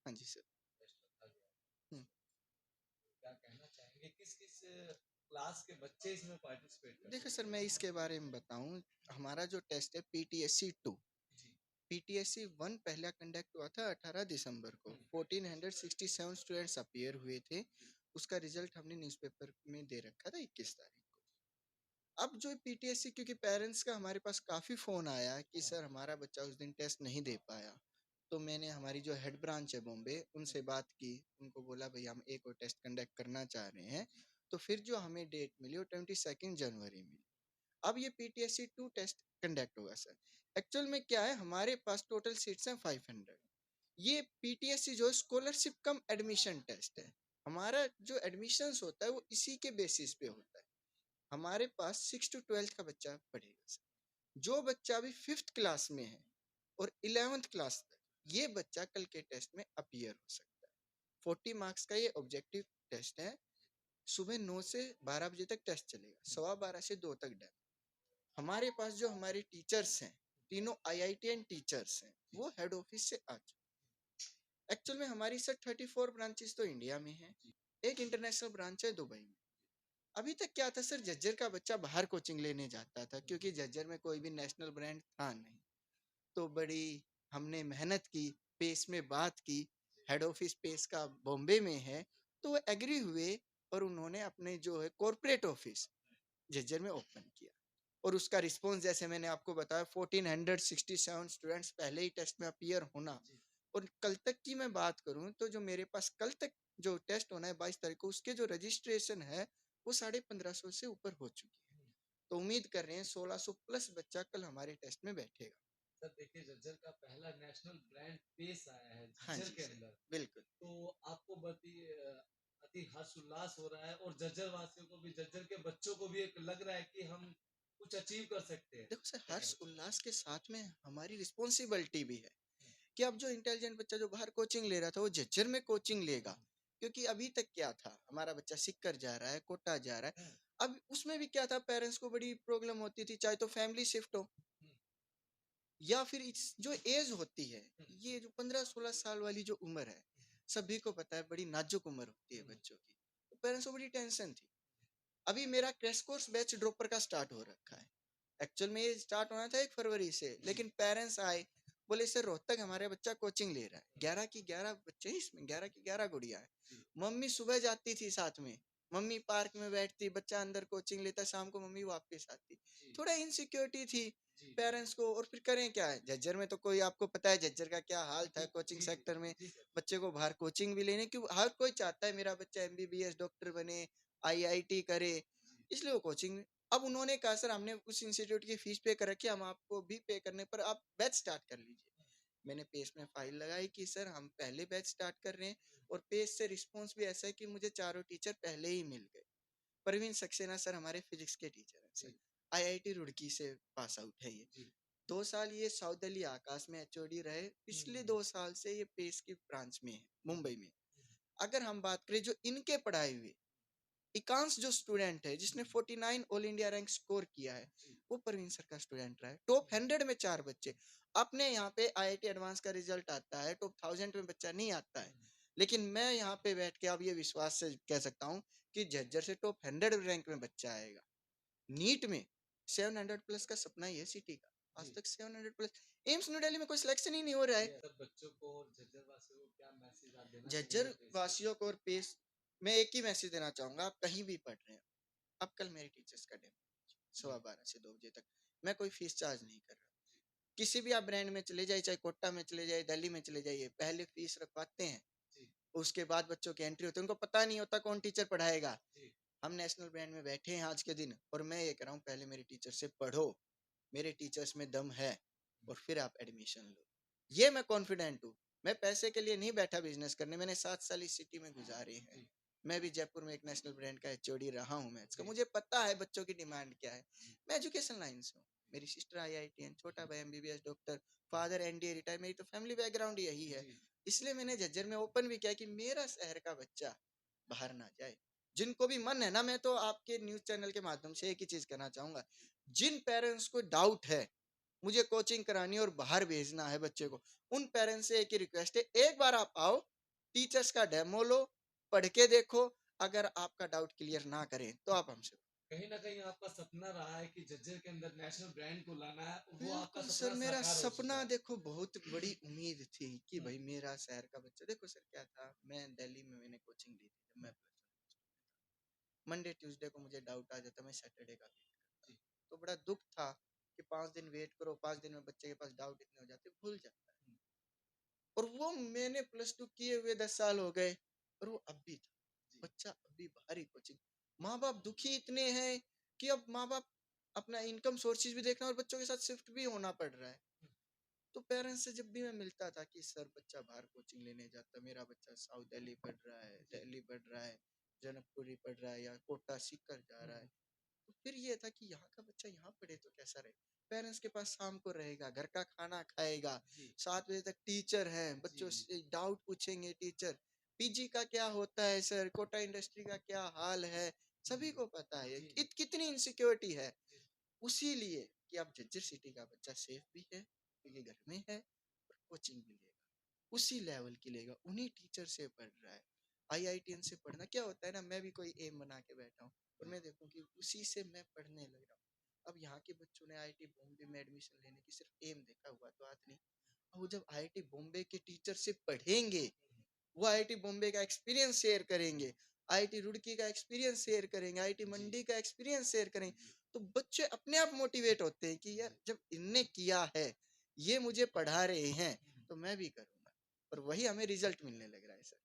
हाँ जी sir. Test रखा गया है। हम्म, क्या कहना चाहेंगे, किस किस क्लास के बच्चे इसमें पार्टिसिपेट कर देखो सकते सर, मैं इसके बारे में बताऊं। हमारा जो टेस्ट है PTSC 2, हैं? जी। PTSC 1 पहला कंडक्ट हुआ था 18 दिसंबर को। 1467 स्टूडेंट्स अपियर हुए थे। उसका रिजल्ट हमने न्यूज़पेपर में दे रखा था 21 तारीख को। अब जो PTSC, क्योंकि पेरेंट्स का हमारे पास काफ़ी फ़ोन आया कि सर हमारा बच्चा उस दिन टेस्ट नहीं दे पाया, तो मैंने हमारी जो हेड ब्रांच है बॉम्बे, उनसे बात की। उनको बोला भाई हम एक और टेस्ट कंडक्ट करना चाह रहे हैं। तो फिर जो हमें डेट मिली वो 22 जनवरी मिली। अब ये PTSC 2 टेस्ट कंडक्ट होगा सर। एक्चुअल में क्या है, हमारे पास टोटल सीट्स हैं 500। ये PTSC जो स्कॉलरशिप कम एडमिशन टेस्ट है। हमारा जो एडमिशन्स होता है वो इसी के बेसिस पे होता है। हमारे पास 6 to 12 का बच्चा पढ़ेगा सर। जो बच्चा अभी 5th क्लास में है और 11th क्लास तक, ये बच्चा कल के टेस्ट में अपीयर हो सकता है। 40 मार्क्स का ये ऑब्जेक्टिव टेस्ट है। सुबह 9 से 12 बजे तक टेस्ट चलेगा, 12:15 से 2 तक डन। हमारे पास जो हमारे टीचर्स हैं, तीनों IITN टीचर्स हैं, वो हेड ऑफिस से आ चुके। एक्चुअल में हमारी सर 34 ब्रांचेस तो इंडिया में है, एक इंटरनेशनल ब्रांच है दुबई में। अभी तक क्या था सर, झज्जर का बच्चा बाहर कोचिंग लेने जाता था, क्योंकि झज्जर में कोई भी नेशनल ब्रांड था नहीं। तो बड़ी हमने मेहनत की, पेस में बात की। हेड ऑफिस पेस का बॉम्बे में है, तो वो एग्री हुए और उन्होंने अपने जो है कॉर्पोरेट ऑफिस झज्जर में ओपन किया। और उसका रिस्पॉन्स जैसे मैंने आपको बताया, 1467 स्टूडेंट्स पहले ही टेस्ट में अपीयर होना। और कल तक की मैं बात करूं तो जो मेरे पास कल तक जो टेस्ट होना है 22 तारीख को, उसके जो रजिस्ट्रेशन है वो 1550 से ऊपर हो चुकी है। तो उम्मीद कर रहे हैं 1600 प्लस बच्चा कल हमारे टेस्ट में बैठेगा। सर देखिए, झज्जर का पहला नेशनल ब्रांड पेश आया है हाँ झज्जर जी के सर, अंदर। बिल्कुल। तो आपको अति हर्ष उल्लास हो रहा है, और झज्जर वासियों को भी, झज्जर के बच्चों को भी एक लग रहा है कि हम कुछ अचीव कर सकते हैं। देखो सर, हर्ष उल्लास के साथ में हमारी रिस्पॉन्सिबिलिटी भी है कि अब जो इंटेलिजेंट बच्चा जो बाहर कोचिंग ले रहा था वो झज्जर में कोचिंग लेगा। क्योंकि अभी तक क्या था, हमारा बच्चा सिक्कर जा रहा है, कोटा जा रहा है। अब उसमें भी क्या था, पेरेंट्स को बड़ी प्रॉब्लम होती थी, चाहे तो फैमिली शिफ्ट हो या फिर जो एज होती है, ये जो 15-16 साल वाली जो उम्र है, सभी को पता है बड़ी नाजुक उम्र होती है बच्चों की। तो पेरेंट्स को बड़ी टेंशन थी। अभी मेरा क्रैश कोर्स बैच ड्रॉपर का स्टार्ट हो रखा है। एक्चुअल में ये स्टार्ट होना था 1 फरवरी से, लेकिन पेरेंट्स आए, बोले सर रोहतक हमारे बच्चा कोचिंग ले रहा है, 11 की 11 बच्चे हैं इसमें, 11 की 11 गुड़िया है। मम्मी सुबह जाती थी साथ में, मम्मी पार्क में बैठती, बच्चा अंदर कोचिंग लेता, शाम को मम्मी वापस आती। थोड़ा इनसिक्योरिटी थी पेरेंट्स को। और फिर करें क्या है, झज्जर में तो कोई, आपको पता है झज्जर का क्या हाल था कोचिंग सेक्टर में। बच्चे को बाहर कोचिंग भी लेने, क्यों हर कोई चाहता है मेरा बच्चा MBBS डॉक्टर बने, IIT करे, इसलिए वो कोचिंग। अब उन्होंने कहा सर हमने उस इंस्टीट्यूट की फीस पे कर रखी है, हम आपको भी पे करने पर आप बैच स्टार्ट कर लीजिए। मैंने पेज में फाइल लगाई कि सर हम पहले बैच स्टार्ट कर रहे हैं। और पेज से रिस्पॉन्स भी ऐसा है कि मुझे चारों टीचर पहले ही मिल गए। परवीन सक्सेना सर हमारे फिजिक्स के टीचर हैं सर, IIT रुड़की से पास आउट है ये। 2 साल ये साउथ दिल्ली आकाश में HOD रहे, पिछले 2 साल से ये पेस की ब्रांच में है मुंबई में। अगर हम बात करें जो इनके पढ़ाए हुए एकांश जो स्टूडेंट है जिसने 49 ऑल इंडिया रैंक स्कोर किया है, वो परवीन सर का स्टूडेंट रहा है। टॉप 100 में 4 बच्चे। अपने यहाँ पे IIT एडवांस का रिजल्ट आता है, टॉप 1000 में बच्चा नहीं आता है। लेकिन मैं यहाँ पे बैठ के अब ये विश्वास से कह सकता हूँ कि झज्जर से टॉप 100 रैंक में बच्चा आएगा। नीट में 700 प्लस का सपना ही है सिटी का, आज तक 700 प्लस। एम्स न्यू दिल्ली में कोई सिलेक्शन ही नहीं हो रहा है। सब बच्चों को और झज्जर वासियों को क्या मैसेज आप देना झज्जर चाहेंगे? वासियों को और पेश मैं एक ही मैसेज देना चाहूंगा, आप कहीं भी पढ़ रहे हैं, अब कल मेरे टीचर्स का डेमो 12:15 से 2 बजे तक। मैं कोई फीस चार्ज नहीं कर रहा। किसी भी आप ब्रांड में चले जाइए, चाहे कोटा में चले जाइए, दिल्ली में चले जाइए, पहले फीस रखवाते हैं, उसके बाद बच्चों की एंट्री होती है। उनको पता नहीं होता कौन टीचर पढ़ाएगा। हम नेशनल ब्रांड में बैठे हैं आज के दिन, और मैं ये कह रहा हूँ पहले मेरे टीचर से पढ़ो, मेरे टीचर्स में दम है, और फिर आप एडमिशन लो। ये मैं कॉन्फिडेंट हूँ। मैं पैसे के लिए नहीं बैठा बिजनेस करने, मैंने 7 साल इस सिटी में गुजारे हैं। मैं भी जयपुर में एक नेशनल ब्रांड का HOD रहा हूँ मैथ्स का, मुझे पता है बच्चों की डिमांड क्या है। मैं एजुकेशन लाइन से हूँ, मेरी सिस्टर IITN, छोटा भाई MBBS doctor, father NDA retire, मेरी तो फैमिली बैकग्राउंड यही है। इसलिए मैंने झज्जर में ओपन भी किया कि मेरा शहर का बच्चा बाहर ना जाए। जिनको भी मन है ना, मैं तो आपके न्यूज चैनल के माध्यम से एक ही चीज कहना चाहूंगा, जिन पेरेंट्स को डाउट है मुझे कोचिंग करानी और बाहर भेजना है बच्चे को, उन पेरेंट्स से एक ही रिक्वेस्ट है, एक बार आप आओ, टीचर्स का डेमो लो, पढ़ के देखो, अगर आपका डाउट क्लियर ना करें तो आप हमसे। कहीं ना कहीं आपका सपना रहा है कि जज्जर के अंदर नेशनल ब्रांड को लाना है, वो आपका बिल्कुल सर, सपना मेरा साकार हो चुका सपना है। देखो बहुत बड़ी उम्मीद थी कि हम्म, भाई मेरा शहर का बच्चा, देखो सर क्या था, मैं दिल्ली में मैंने कोचिंग ली थी जब मैं मंडे ट्यूसडे को मुझे डाउट आ जाता, मैं सैटरडे का वेट करता, जी, तो बड़ा दुख था कि 5 दिन वेट करो, 5 दिन में बच्चे के पास डाउट इतने हो जाते भूल जाता है। हम्म, और वो मैंने +2 किए हुए 10 साल हो गए, और वो अब भी था, जी, बच्चा अभी बाहरी कोचिंग। माँ बाप दुखी इतने हैं कि अब माँ बाप अपना इनकम सोर्सेज भी देखना और बच्चों के साथ शिफ्ट भी होना पड़ रहा है। हम्म, तो पेरेंट्स से जब भी मैं मिलता था कि सर बच्चा बाहर कोचिंग लेने जाता, मेरा बच्चा साउथ दिल्ली पढ़ रहा है, जी, दिल्ली पढ़ रहा है, जनकपुरी पढ़ रहा है, या कोटा सीकर जा रहा है, हम्म, तो फिर ये था कि यहाँ का बच्चा यहाँ पढ़े तो कैसा रहे। पेरेंट्स के पास शाम को रहेगा, घर का खाना खाएगा, जी, 7 बजे तक टीचर है, जी, बच्चों जी, से डाउट पूछेंगे टीचर, पीजी का क्या होता है सर, कोटा इंडस्ट्री का क्या हाल है, सभी हम्म, को पता है जी, जी, कितनी इनसिक्योरिटी है। जी, उसी लिए कि अब जज्जर सिटी का बच्चा सेफ भी है क्योंकि घर में है, और कोचिंग भी लेगा, उसी लेवल की लेगा, उन्हीं टीचर से पढ़ रहा है। आईआईटीएन से पढ़ना क्या होता है ना, मैं भी कोई एम बना के बैठा हूँ और मैं देखूं कि उसी से मैं पढ़ने लग रहा हूँ। अब यहाँ के बच्चों ने आईआईटी बॉम्बे में एडमिशन लेने की सिर्फ एम देखा हुआ तो बात नहीं, अब वो जब आईआईटी बॉम्बे के टीचर से पढ़ेंगे, वो आईआईटी बॉम्बे का एक्सपीरियंस शेयर करेंगे, आईआईटी रुड़की का एक्सपीरियंस शेयर करेंगे, आईआईटी जी, मंडी का एक्सपीरियंस शेयर करेंगे, जी, तो बच्चे अपने आप मोटिवेट होते हैं कि यार जी, जब इनने किया है, ये मुझे पढ़ा रहे हैं, हम्म। तो मैं भी करूंगा, और वही हमें रिजल्ट मिलने लग रहा है सर।